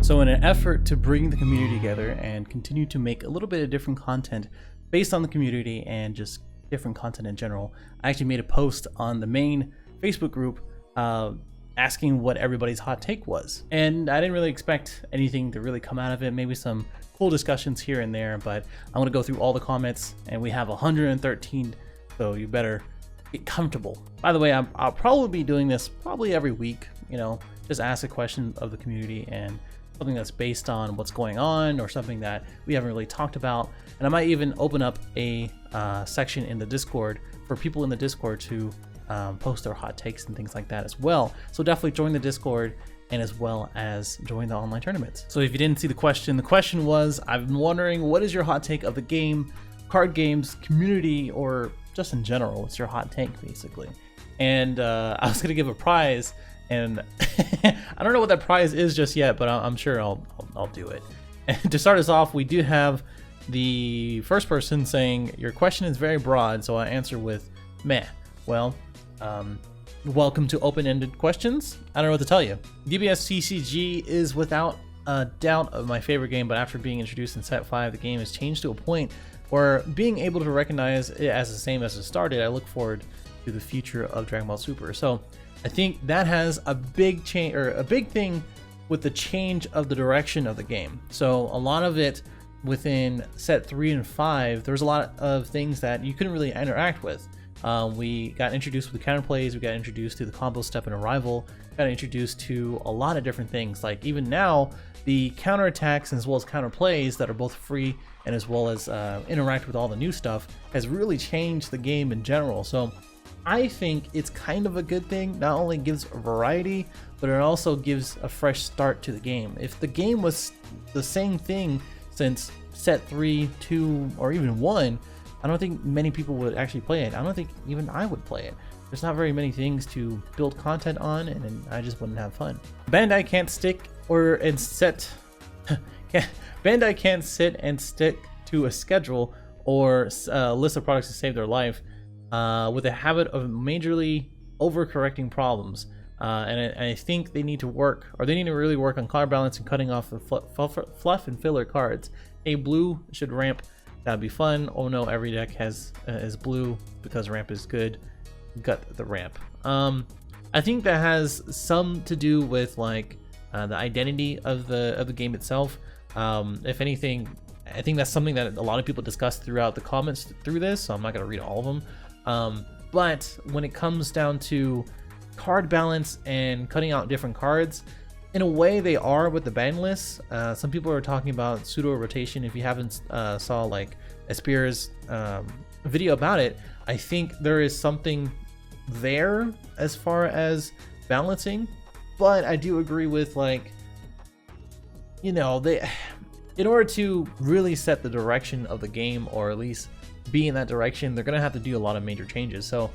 So in an effort to bring the community together and continue to make a little bit of different content based on the community and just different content in general, I actually made a post on the main Facebook group asking what everybody's hot take was. And I didn't really expect anything to really come out of it, maybe some cool discussions here and there, but I'm gonna go through all the comments, and we have 113, so you better get comfortable. By the way, I'll probably be doing this probably every week, you know, just ask a question of the community and something that's based on what's going on or something that we haven't really talked about. And I might even open up a section in the Discord for people in the Discord to post their hot takes and things like that as well. So definitely join the Discord, and as well as join the online tournaments. So if you didn't see the question was, I've been wondering, what is your hot take of the game, card games, community, or just in general? What's your hot take, basically? And I was gonna give a prize, and I don't know what that prize is just yet, but I'm sure I'll do it. And to start us off, we do have the first person saying, your question is very broad, so I answer with meh. Well, welcome to open-ended questions. I don't know what to tell you. DBS TCG is without a doubt my favorite game, but after being introduced in set 5, the game has changed to a point where being able to recognize it as the same as it started, I look forward to the future of Dragon Ball Super. So I think that has a big change, or a big thing with the change of the direction of the game. So a lot of it within set 3 and 5, there's a lot of things that you couldn't really interact with. We got introduced with the counterplays, we got introduced to the combo step and arrival, got introduced to a lot of different things. Like even now, the counterattacks as well as counterplays that are both free and as well as interact with all the new stuff has really changed the game in general. So I think it's kind of a good thing. Not only gives variety, but it also gives a fresh start to the game. If the game was the same thing since set 3, 2, or even 1, I don't think many people would actually play it. I don't think even I would play it. There's not very many things to build content on, and I just wouldn't have fun. Bandai can't stick Bandai can't sit and stick to a schedule or a list of products to save their life with a habit of majorly overcorrecting problems. And I think they need to work, or they need to really work on card balance and cutting off the fluff and filler cards. A blue should ramp. That'd be fun. Oh no, every deck is blue because ramp is good. Gut the ramp. I think that has some to do with like the identity of the game itself. If anything, I think that's something that a lot of people discuss throughout the comments through this, so I'm not gonna read all of them. But when it comes down to card balance and cutting out different cards, in a way they are with the ban lists. Some people are talking about pseudo rotation. If you haven't saw like Espira's video about it, I think there is something there as far as balancing, but I do agree with, like, you know, they, in order to really set the direction of the game, or at least be in that direction, they're gonna have to do a lot of major changes. So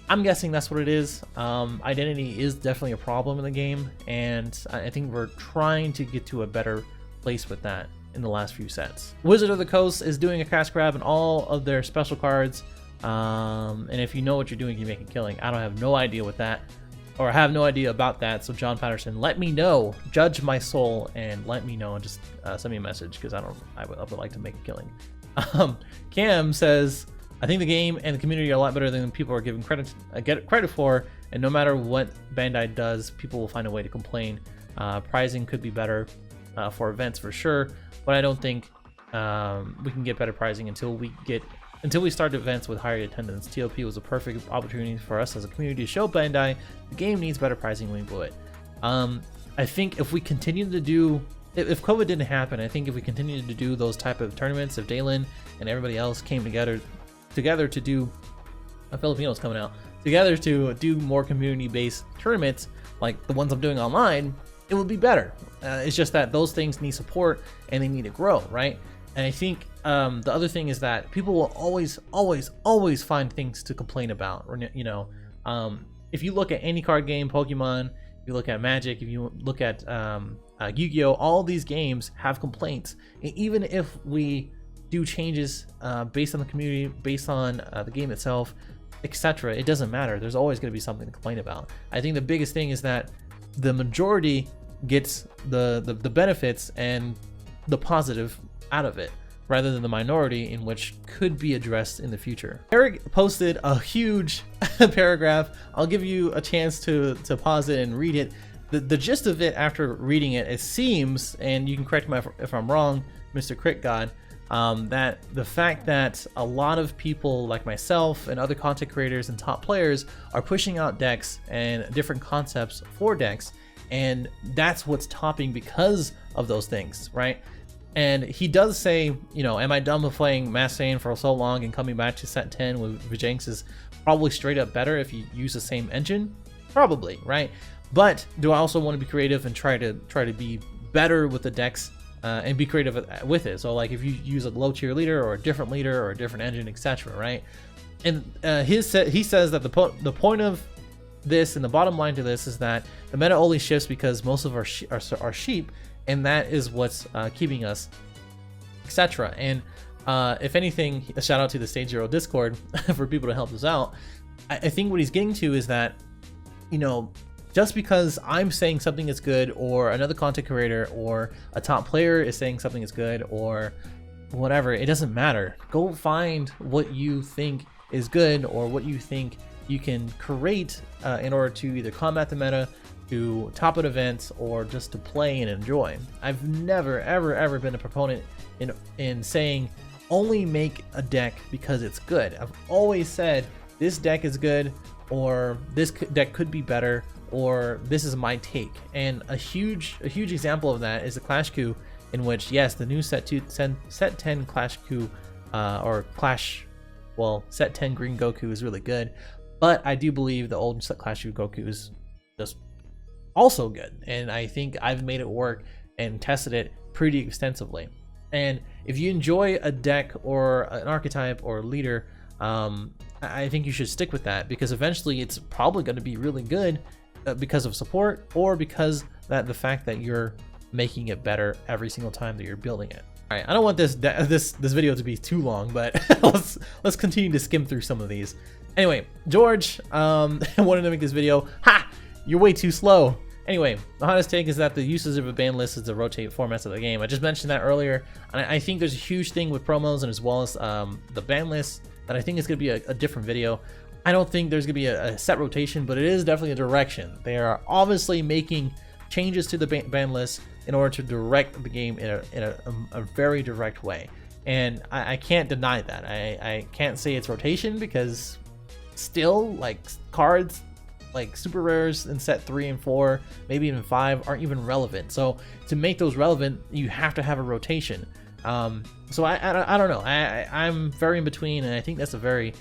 I'm guessing that's what it is. Identity is definitely a problem in the game, and I think we're trying to get to a better place with that in the last few sets. Wizard of the Coast is doing a cash grab in all of their special cards, and if you know what you're doing, you make a killing. I don't have no idea with that, or I have no idea about that. So John Patterson, let me know, judge my soul, and let me know, and just send me a message, because I would like to make a killing. Cam says, I think the game and the community are a lot better than people are giving credit for, and no matter what Bandai does, people will find a way to complain. Pricing could be better for events for sure, but I don't think we can get better pricing until we start events with higher attendance. TOP was a perfect opportunity for us as a community to show Bandai the game needs better pricing when we blew it. I think if we continue to do, if COVID didn't happen, I think if we continue to do those type of tournaments, if Dalen and everybody else came together to do Filipinos coming out together to do more community-based tournaments like the ones I'm doing online, it would be better. It's just that those things need support and they need to grow, right? And I think the other thing is that people will always find things to complain about. You know, if you look at any card game, Pokemon, if you look at Magic, if you look at Yu-Gi-Oh, all these games have complaints. And even if we do changes based on the community, based on the game itself, etc., it doesn't matter. There's always going to be something to complain about. I think the biggest thing is that the majority gets the benefits and the positive out of it, rather than the minority in which could be addressed in the future. Eric posted a huge paragraph. I'll give you a chance to pause it and read it. The gist of it, after reading it, it seems, and you can correct me if I'm wrong, Mr. Crit God, that the fact that a lot of people like myself and other content creators and top players are pushing out decks and different concepts for decks, and that's what's topping because of those things, right? And he does say, you know, am I done with playing Massane for so long and coming back to set 10 with Vijinx is probably straight up better if you use the same engine? Probably, right? But do I also want to be creative and try to be better with the decks and be creative with it? So like if you use a low tier leader or a different leader or a different engine, etc., right? And he says that the point of this and the bottom line to this is that the meta only shifts because most of our sheep, and that is what's keeping us, etc. And if anything, a shout out to the Stage Zero Discord for people to help us out. I think what he's getting to is that, you know, just because I'm saying something is good, or another content creator or a top player is saying something is good, or whatever, it doesn't matter. Go find what you think is good, or what you think you can create in order to either combat the meta, to top an event, or just to play and enjoy. I've never ever been a proponent in saying only make a deck because it's good. I've always said this deck is good, or this deck could be better, or this is my take. And a huge example of that is the Clash Coup, in which, yes, the new set 10 Clash Coup set 10 Green Goku is really good, but I do believe the old Clash Coup Goku is just also good, and I think I've made it work and tested it pretty extensively. And if you enjoy a deck or an archetype or a leader, I think you should stick with that, because eventually it's probably going to be really good because of support, or because the fact that you're making it better every single time that you're building it. All right, I don't want this video to be too long, but let's continue to skim through some of these. Anyway, George wanted to make this video. Ha! You're way too slow. Anyway, the hottest take is that the usage of a ban list is to rotate formats of the game. I just mentioned that earlier, and I think there's a huge thing with promos, and as well as the ban list, that I think is going to be a different video. I don't think there's going to be a set rotation, but it is definitely a direction. They are obviously making changes to the ban list in order to direct the game in a very direct way, and I can't deny that. I can't say it's rotation, because still, like, cards like super rares in set 3 and 4, maybe even 5, aren't even relevant. So to make those relevant, you have to have a rotation. So I don't know. I'm very in between, and I think that's a very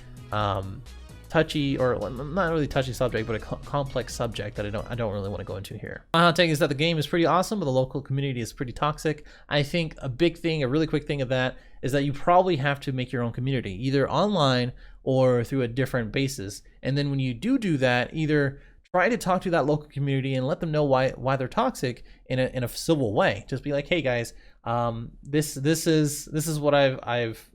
touchy, or not really touchy subject, but a complex subject that I don't really want to go into here. My hot take is that the game is pretty awesome, but the local community is pretty toxic. I think a really quick thing of that is that you probably have to make your own community, either online or through a different basis. And then when you do that, either try to talk to that local community and let them know why they're toxic in a civil way. Just be like, hey guys, this is what I've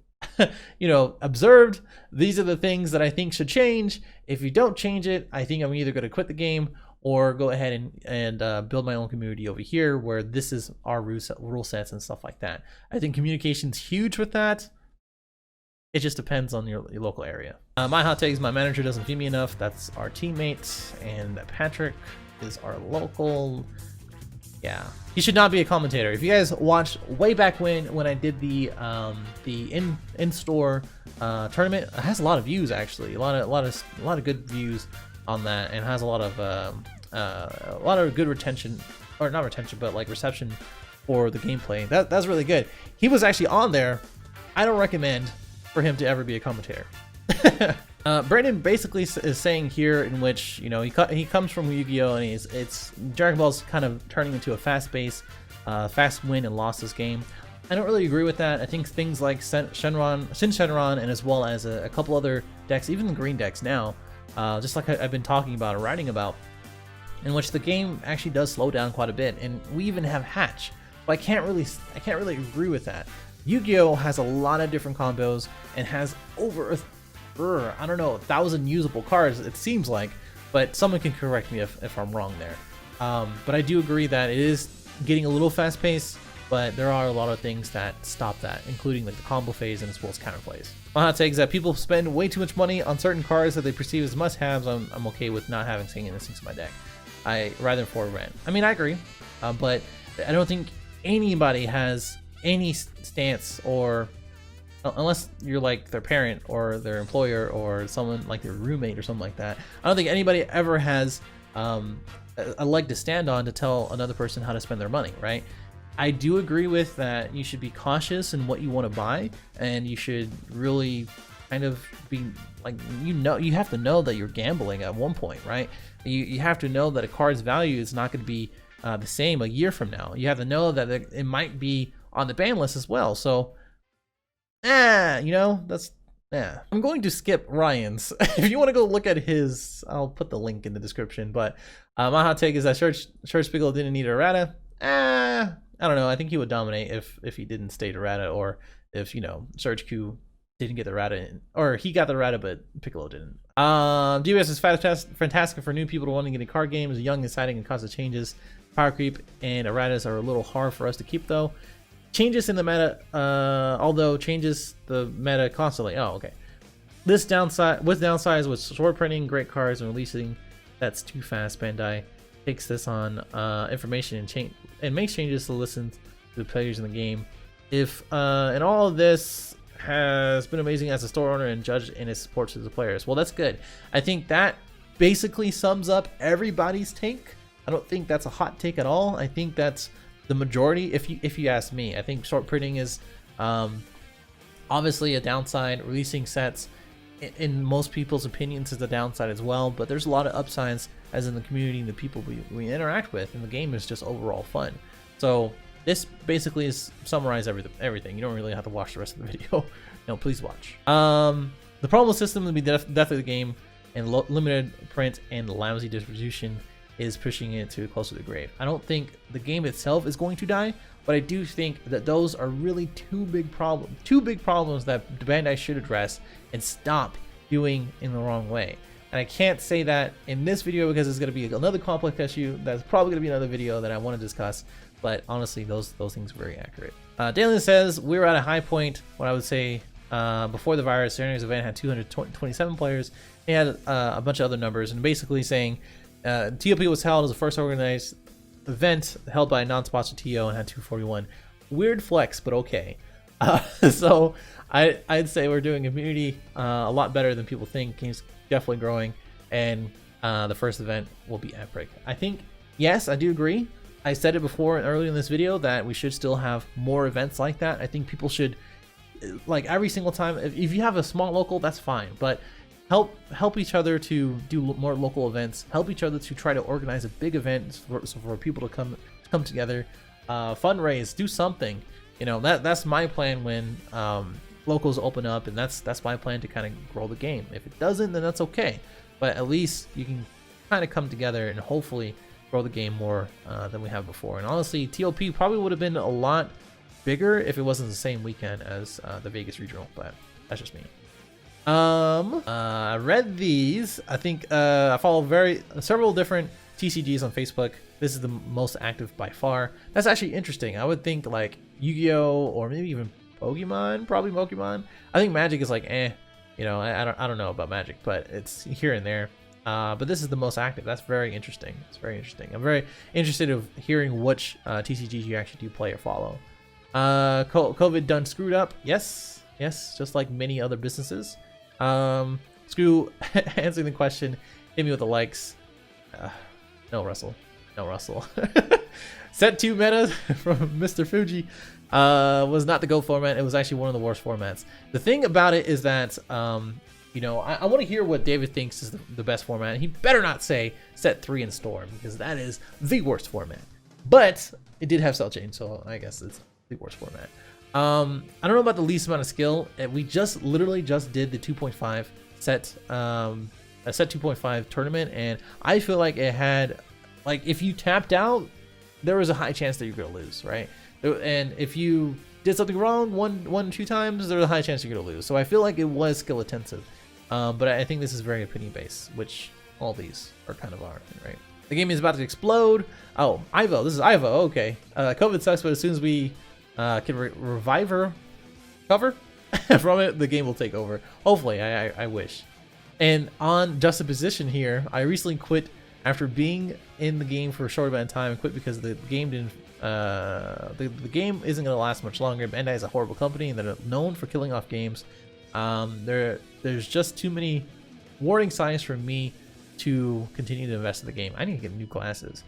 you know, observed. These are the things that I think should change. If you don't change it, I think I'm either going to quit the game or go ahead and build my own community over here, where this is our rule sets and stuff like that. I think communication's huge with that. It just depends on your local area. My hot take is my manager doesn't feed me enough. That's our teammate, and Patrick is our local. Yeah, he should not be a commentator. If you guys watched way back when I did the in-store tournament, it has a lot of views actually, a lot of good views on that, and has a lot of good retention, or not retention, but like reception for the gameplay. That's really good. He was actually on there. I don't recommend for him to ever be a commentator. Brandon basically is saying here, in which, you know, he comes from Yu-Gi-Oh, and it's Dragon Ball's kind of turning into a fast win and losses game. I don't really agree with that. I think things like Sin Shenron, and as well as a couple other decks, even the green decks now, just like I've been talking about or writing about, in which the game actually does slow down quite a bit, and we even have Hatch. But I can't really agree with that. Yu-Gi-Oh has a lot of different combos and has over I don't know, 1,000 usable cards, it seems like, but someone can correct me if I'm wrong there. But I do agree that it is getting a little fast paced, but there are a lot of things that stop that, including like the combo phase and as well as counter plays. My hot take is that people spend way too much money on certain cards that they perceive as must-haves. I'm okay with not having Singing Instincts in my deck. Rather than for rent. I mean, I agree, but I don't think anybody has any stance, or unless you're like their parent or their employer or someone like their roommate or something like that. I don't think anybody ever has a leg to stand on to tell another person how to spend their money, right? I do agree with that. You should be cautious in what you want to buy, and you should really kind of be like, you have to know that you're gambling at one point, right? You have to know that a card's value is not going to be the same a year from now. You have to know that it might be on the ban list as well. So, that's. Yeah, I'm going to skip Ryan's. If you want to go look at his, I'll put the link in the description. But my hot take is that Church Bigelow didn't need errata. I don't know. I think he would dominate if he didn't state errata, or if Surge Q didn't get the errata in, or he got the errata but Piccolo didn't. DBS is fantastic for new people to want to get a card game. Is young, exciting, and constant changes. Power creep and erratas are a little hard for us to keep though. Changes in the meta, although changes the meta constantly. Oh, okay. This downsides with sword printing, great cards, and releasing. That's too fast. Bandai takes this on information and makes changes to listen to the players in the game. And all of this has been amazing as a store owner and judge in its support to the players. Well, that's good. I think that basically sums up everybody's take. I don't think that's a hot take at all. I think that's the majority, if you ask me. I think short printing is obviously a downside. Releasing sets, in most people's opinions, is a downside as well. But there's a lot of upsides, as in the community and the people we interact with, and the game is just overall fun. So this basically is summarize everything. You don't really have to watch the rest of the video. No, please watch. The problem system would be death of the game, and limited print and lousy distribution is pushing it to closer to the grave. I don't think the game itself is going to die, but I do think that those are really two big problems that Bandai should address and stop doing in the wrong way. And I can't say that in this video because it's going to be another complex issue. That's probably going to be another video that I want to discuss, but honestly, those things are very accurate. Dalen says we're at a high point. What I would say before the virus, Serena's event had 227 players. He had a bunch of other numbers, and basically saying TOP was held as the first organized event held by a non-sponsored TO and had 241. Weird flex, but okay. So I'd say we're doing community a lot better than people think. Game's definitely growing, and the first event will be epic. I think, yes, I do agree. I said it before and earlier in this video that we should still have more events like that. I think people should, like, every single time, if you have a small local, that's fine, but help each other to do more local events. Help each other to try to organize a big event for people to come together, fundraise, do something. That's my plan when locals open up, and that's my plan to kind of grow the game. If it doesn't, then that's okay, but at least you can kind of come together and hopefully grow the game more than we have before. And honestly, TOP probably would have been a lot bigger if it wasn't the same weekend as the Vegas regional, but that's just me. I read these. I think I follow several different TCGs on Facebook. This is the most active by far. That's actually interesting. I would think like Yu-Gi-Oh, or maybe even Pokemon, probably Pokemon. I think Magic is like I don't know about Magic, but it's here and there. But this is the most active. That's very interesting. It's very interesting. I'm very interested in hearing which TCGs you actually do play or follow. COVID done screwed up. Yes, just like many other businesses. Screw answering the question. Hit me with the likes. No Russell. Set 2 meta from Mr. Fuji was not the GO format. It was actually one of the worst formats. The thing about it is that I want to hear what David thinks is the best format. He better not say set 3 in Storm, because that is the worst format. But it did have cell chain, so I guess it's the worst format. I don't know about the least amount of skill. We literally just did the 2.5 set, a set 2.5 tournament, and I feel like it had, like, if you tapped out, there was a high chance that you're gonna lose, right? And if you did something wrong one 2 times, there's a high chance you're gonna lose. So I feel like it was skill intensive, but I think this is very opinion based, which all these are kind of right? The game is about to explode. Oh, Ivo. This is Ivo. Okay. COVID sucks, but as soon as we can revive her, cover from it, the game will take over. Hopefully, I wish. And on juxtaposition here, I recently quit after being in the game for a short amount of time. I quit because the game didn't. The game isn't going to last much longer. Bandai is a horrible company, and they're known for killing off games. There's just too many warning signs for me to continue to invest in the game. I need to get new glasses.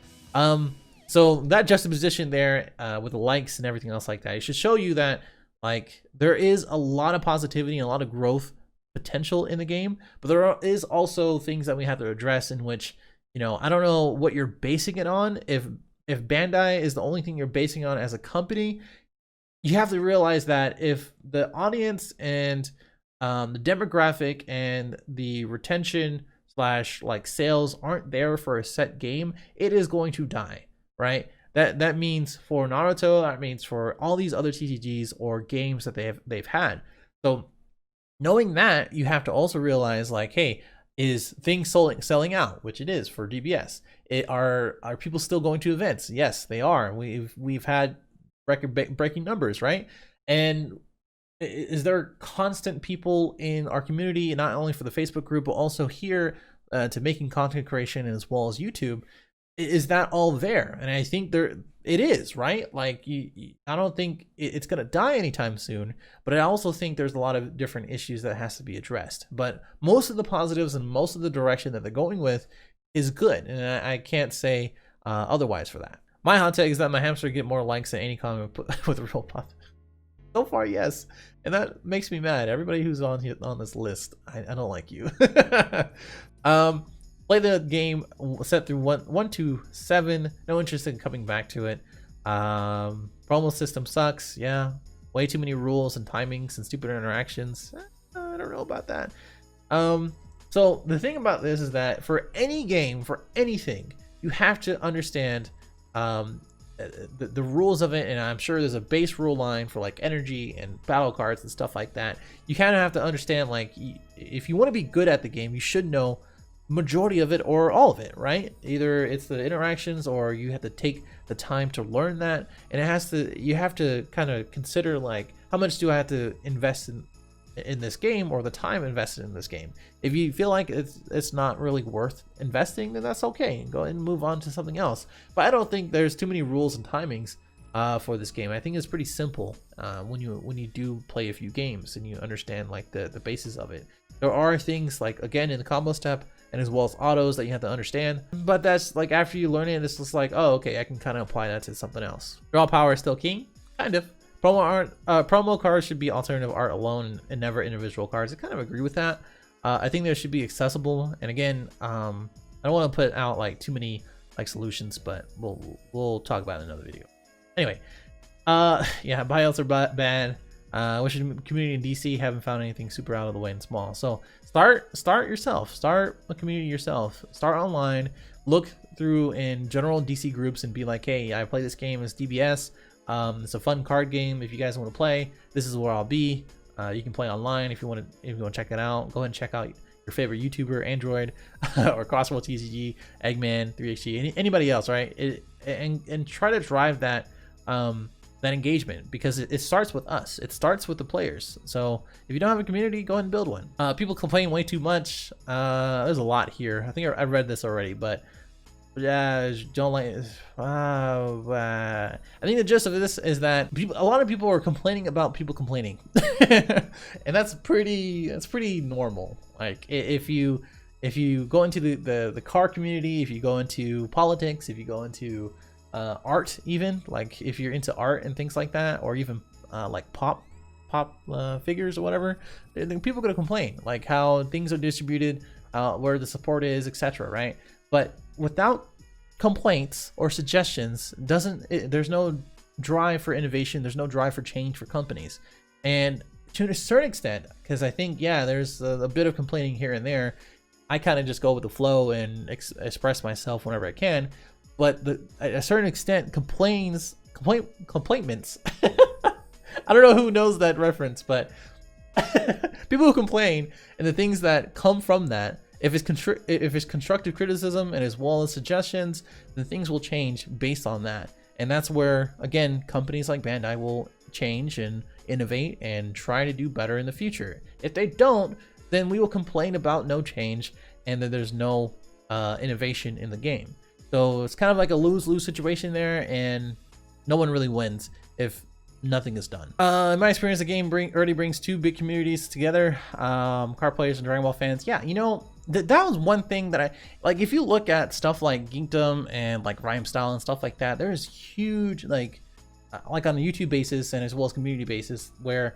So that juxtaposition there with the likes and everything else like that, it should show you that like there is a lot of positivity and a lot of growth potential in the game, but there is also things that we have to address in which, you know, I don't know what you're basing it on. If Bandai is the only thing you're basing on as a company, you have to realize that if the audience and the demographic and the retention slash like sales aren't there for a set game, it is going to die, right? That means for Naruto, that means for all these other TCGs or games that they've had. So knowing that, you have to also realize like, hey, is things selling out, which it is for DBS. Are people still going to events? Yes, they are. We've had record-breaking numbers, right? And is there constant people in our community, not only for the Facebook group, but also here to making content creation as well as YouTube? Is that all there? And I think it is, right? Like I don't think it's gonna die anytime soon, but I also think there's a lot of different issues that has to be addressed. But most of the positives and most of the direction that they're going with is good, and I can't say otherwise for that. My hot take is that my hamster get more likes than any comment with a real positive. So far, yes, and that makes me mad. Everybody who's on this list, I don't like you. Play the game set through 1 to 7. No interest in coming back to it. Promo system sucks. Yeah, way too many rules and timings and stupid interactions. I don't know about that. So the thing about this is that for any game, for anything, you have to understand the rules of it, and I'm sure there's a base rule line for like energy and battle cards and stuff like that. You kind of have to understand, like, if you want to be good at the game, you should know majority of it or all of it, right? Either it's the interactions or you have to take the time to learn that, and you have to kind of consider like, how much do I have to invest in this game, or the time invested in this game. If you feel like it's not really worth investing, then that's okay, go ahead and move on to something else. But I don't think there's too many rules and timings for this game. I think it's pretty simple when you do play a few games and you understand like the basis of it. There are things like, again, in the combo step and as well as autos that you have to understand, but that's like, after you learn it, it's just like, oh, okay, I can kind of apply that to something else. Draw power is still king, kind of. Promo cards should be alternative art alone and never individual cards. I kind of agree with that. I think there should be accessible, and again, I don't want to put out like too many like solutions, but we'll talk about it in another video. Anyway, yeah, buyouts are bad. Wish the community in DC haven't found anything super out of the way and small. So start yourself. Start a community yourself. Start online. Look through in general DC groups and be like, hey, I play this game as DBS. It's a fun card game. If you guys want to play, this is where I'll be. You can play online if you want to check it out. Go ahead and check out your favorite YouTuber, Android, or Crossworld TCG, Eggman, 3HG, anybody else, right? And try to drive that that engagement, because it starts with us. It starts with the players. So if you don't have a community, go ahead and build one. People complain way too much. There's a lot here. I think I read this already, but yeah, don't like. I think the gist of this is that a lot of people are complaining about people complaining, and that's pretty normal. Like if you go into the car community, if you go into politics, if you go into art, even like if you're into art and things like that, or even like pop figures or whatever, then people are gonna complain like how things are distributed, where the support is, etc. Right? But without complaints or suggestions, there's no drive for innovation, there's no drive for change for companies. And to a certain extent, because I think, yeah, there's a bit of complaining here and there, I kind of just go with the flow and express myself whenever I can. But at a certain extent, complaintments I don't know who knows that reference, but people who complain and the things that come from that, if it's constructive criticism and as well as suggestions, then things will change based on that. And that's where, again, companies like Bandai will change and innovate and try to do better in the future. If they don't, then we will complain about no change and that there's no innovation in the game. So it's kind of like a lose-lose situation there, and no one really wins if nothing is done. In my experience, the game already brings two big communities together, card players and Dragon Ball fans. Yeah, you know, that was one thing that I like. If you look at stuff like Geekdom and like Rhyme Style and stuff like that, there's huge like on a YouTube basis and as well as community basis where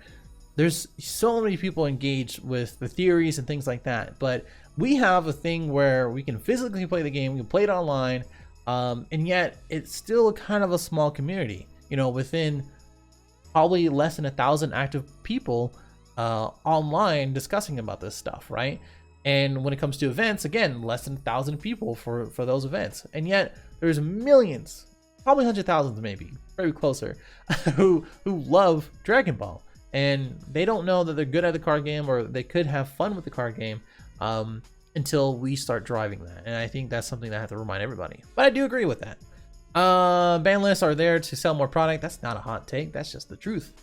there's so many people engaged with the theories and things like that. But we have a thing where we can physically play the game, we can play it online, and yet it's still kind of a small community, you know, within probably less than 1,000 active people online discussing about this stuff, right? And when it comes to events, again, less than 1,000 people for those events, and yet there's millions, probably 100,000 maybe, very closer, who love Dragon Ball, and they don't know that they're good at the card game or they could have fun with the card game until we start driving that. And I think that's something that I have to remind everybody. But I do agree with that. Ban lists are there to sell more product. That's not a hot take. That's just the truth.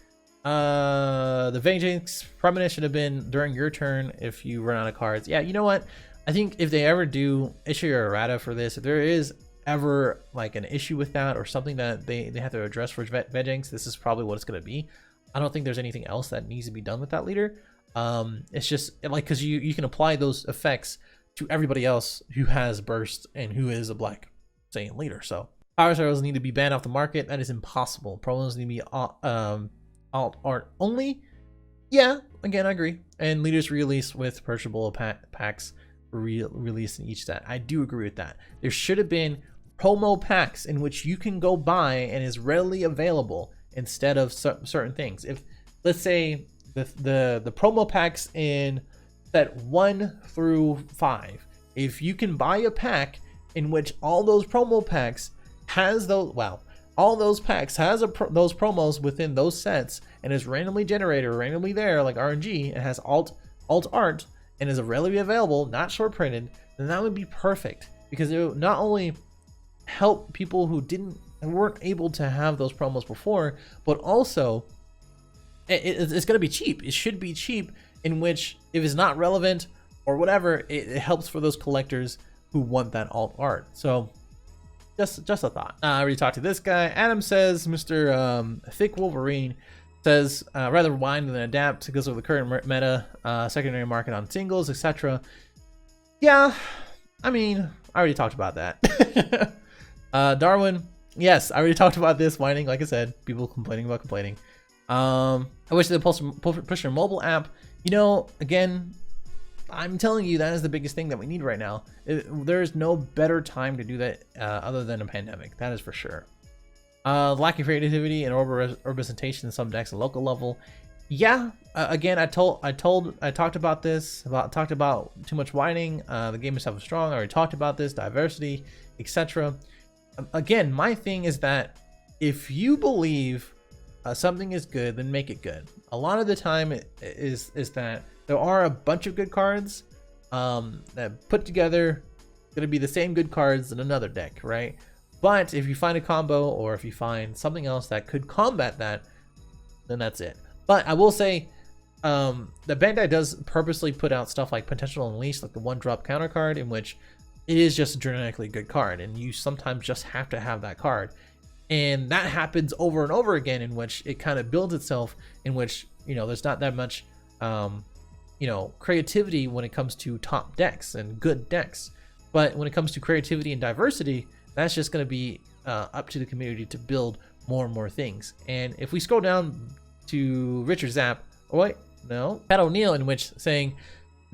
The vengeance premonition should have been during your turn if you run out of cards. Yeah, you know what? I think if they ever do issue a errata for this, if there is ever like an issue with that or something that they have to address for vengeance, this is probably what it's going to be. I don't think there's anything else that needs to be done with that leader. It's just like, because you can apply those effects to everybody else who has burst and who is a Black Saiyan leader. So power arrows need to be banned off the market. That is impossible. Promos need to be alt art only. Yeah, again, I agree. And leaders release with purchasable packs released in each set. I do agree with that. There should have been promo packs in which you can go buy and is readily available instead of certain things. If, let's say, the promo packs in set 1 through 5, if you can buy a pack in which all those promo packs has those, wow, all those packs has those promos within those sets and is randomly generated or randomly there like RNG and has alt art and is readily available, not short printed, then that would be perfect, because it would not only help people who weren't able to have those promos before, but also it's going to be cheap. It should be cheap, in which if it's not relevant or whatever, it helps for those collectors who want that alt art. So just a thought. I already talked to this guy. Adam says, Mr. Thick Wolverine says, rather wind than adapt because of the current meta, secondary market on singles, etc. Yeah, I mean, I already talked about that. Darwin, yes, I already talked about this, whining, like I said, people complaining about complaining. I wish they'd push their mobile app. You know, again, I'm telling you, that is the biggest thing that we need right now. There's no better time to do that other than a pandemic. That is for sure. Lacking creativity and representation in some decks at local level. Yeah, again, I talked about this. Talked about too much whining. The game itself is strong. I already talked about this. Diversity, etc. Again, my thing is that if you believe something is good, then make it good. A lot of the time is that there are a bunch of good cards that put together going to be the same good cards in another deck, right? But if you find a combo or if you find something else that could combat that, then that's it. But I will say the Bandai does purposely put out stuff like Potential Unleashed, like the 1-drop counter card, in which it is just a genetically good card, and you sometimes just have to have that card. And that happens over and over again, in which it kind of builds itself, in which, you know, there's not that much, you know, creativity when it comes to top decks and good decks. But when it comes to creativity and diversity, that's just going to be up to the community to build more and more things. And if we scroll down to Richard Zapp, oh wait, no, Pat O'Neill, in which saying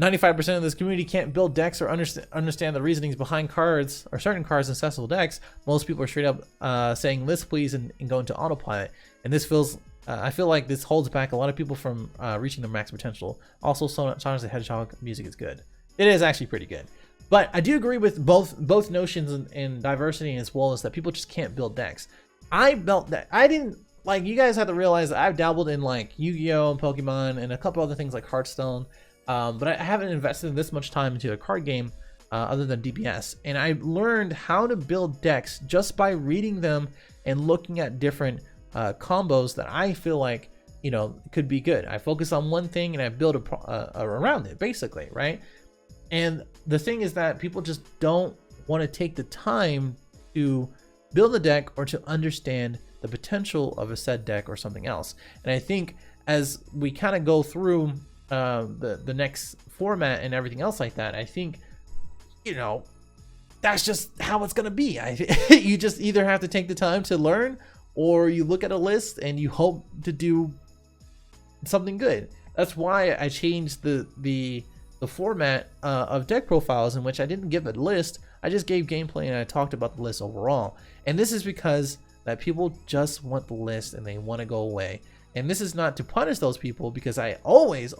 95% of this community can't build decks or understand the reasonings behind cards or certain cards in accessible decks. Most people are straight up saying list please and going to autopilot. And this feels, I feel like this holds back a lot of people from reaching their max potential. Also, Sonic the Hedgehog music is good. It is actually pretty good. But I do agree with both notions in diversity, as well as that people just can't build decks. I built that. I didn't, like, you guys have to realize that I've dabbled in like Yu-Gi-Oh and Pokemon and a couple other things like Hearthstone. but I haven't invested this much time into a card game other than DPS. And I learned how to build decks just by reading them and looking at different combos that I feel like, you know, could be good. I focus on one thing and I build around it, basically, right? And the thing is that people just don't want to take the time to build a deck or to understand the potential of a said deck or something else. And I think as we kind of go through the next format and everything else like that, I think, you know, that's just how it's gonna be. You just either have to take the time to learn, or you look at a list and you hope to do something good. That's why I changed the format of deck profiles, in which I didn't give a list. I just gave gameplay and I talked about the list overall. And this is because that people just want the list and they want to go away. And this is not to punish those people, because I always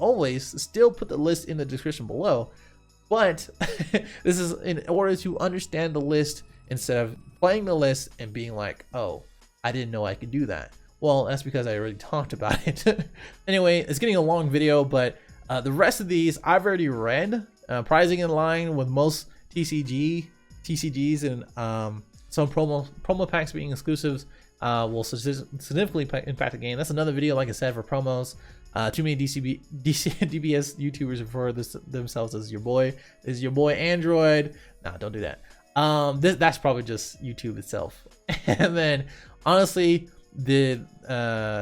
still put the list in the description below. But this is in order to understand the list instead of playing the list and being like, oh, I didn't know I could do that. Well, that's because I already talked about it. Anyway, it's getting a long video, but the rest of these I've already read. Pricing in line with most TCGs and some promo packs being exclusives will significantly impact the game. That's another video, like I said, for promos. Too many DBS YouTubers refer themselves as your boy. This is your boy Android. Nah, don't do that. That's probably just YouTube itself. And then, honestly, the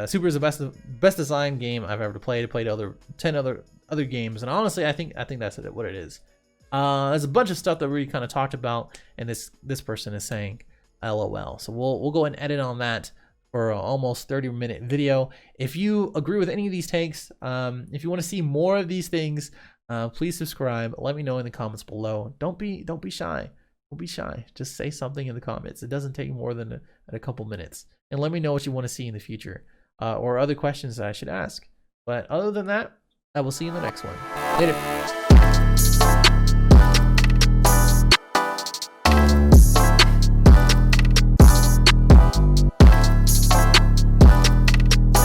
Super is the best design game I've ever played. I played 10 other games, and honestly, I think that's what it is. There's a bunch of stuff that we kind of talked about, and this person is saying LOL. So we'll go and edit on that for an almost 30-minute video. If you agree with any of these takes, if you want to see more of these things, please subscribe. Let me know in the comments below. Don't be shy. Don't be shy. Just say something in the comments. It doesn't take more than a couple minutes. And let me know what you want to see in the future, or other questions that I should ask. But other than that, I will see you in the next one. Later.